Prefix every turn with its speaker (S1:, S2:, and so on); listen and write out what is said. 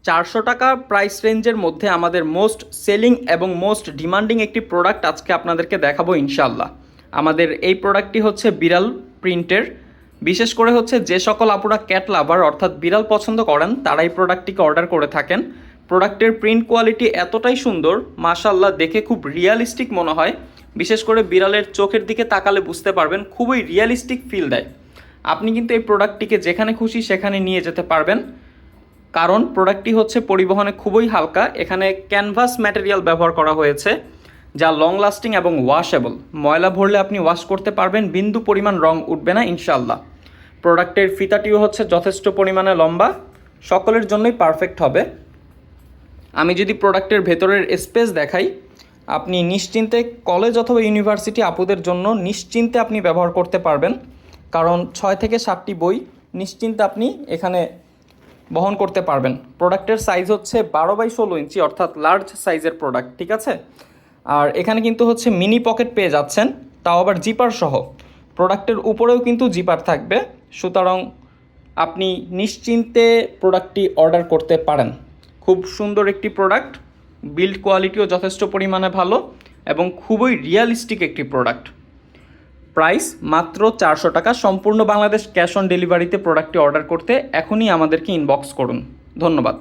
S1: 400 টাকা প্রাইস রেঞ্জের মধ্যে আমাদের মোস্ট সেলিং এবং মোস্ট ডিমান্ডিং একটি প্রোডাক্ট আজকে আপনাদেরকে দেখাবো ইনশাল্লাহ। আমাদের এই প্রোডাক্টটি হচ্ছে বিড়াল প্রিন্টের। বিশেষ করে হচ্ছে যে সকল আপুরা ক্যাট লাভার অর্থাৎ বিড়াল পছন্দ করেন তারা এই প্রোডাক্টটিকে অর্ডার করে থাকেন। প্রোডাক্টের প্রিন্ট কোয়ালিটি এতটাই সুন্দর, মাশাআল্লাহ, দেখে খুব রিয়ালিস্টিক মনে হয়। বিশেষ করে বিড়ালের চোখের দিকে তাকালে বুঝতে পারবেন, খুবই রিয়ালিস্টিক ফিল দেয়। আপনি কিন্তু এই প্রোডাক্টটিকে যেখানে খুশি সেখানে নিয়ে যেতে পারবেন, কারণ প্রোডাক্টটি হচ্ছে পরিবহনে খুবই হালকা। এখানে ক্যানভাস ম্যাটেরিয়াল ব্যবহার করা হয়েছে যা লং লাস্টিং এবং ওয়াশেবল। ময়লা ভরলে আপনি ওয়াশ করতে পারবেন, বিন্দু পরিমাণ রং উঠবে না ইনশাল্লাহ। প্রোডাক্টের ফিতাটিও হচ্ছে যথেষ্ট পরিমাণে লম্বা, সকলের জন্যই পারফেক্ট হবে। আমি যদি প্রোডাক্টের ভেতরের স্পেস দেখাই, আপনি নিশ্চিন্তে কলেজ অথবা ইউনিভার্সিটি আপুদের জন্য নিশ্চিন্তে আপনি ব্যবহার করতে পারবেন, কারণ 6 থেকে 7টি বই নিশ্চিন্তে আপনি এখানে বহন করতে পারবেন। প্রোডাক্টের সাইজ হচ্ছে 12x16 ইঞ্চি, অর্থাৎ লার্জ সাইজের প্রোডাক্ট, ঠিক আছে। আর এখানে কিন্তু হচ্ছে মিনি পকেট পেয়ে যাচ্ছেন, তাও আবার জিপার সহ। প্রোডাক্টের উপরেও কিন্তু জিপার থাকবে, সুতরাং আপনি নিশ্চিন্তে প্রোডাক্টটি অর্ডার করতে পারেন। খুব সুন্দর একটি প্রোডাক্ট, বিল্ড কোয়ালিটিও যথেষ্ট পরিমাণে ভালো এবং খুবই রিয়ালিস্টিক একটি প্রোডাক্ট। প্রাইস মাত্র 400 টাকা। সম্পূর্ণ বাংলাদেশ ক্যাশ অন ডেলিভারিতে প্রোডাক্টটি অর্ডার করতে এখনই আমাদেরকে ইনবক্স করুন। ধন্যবাদ।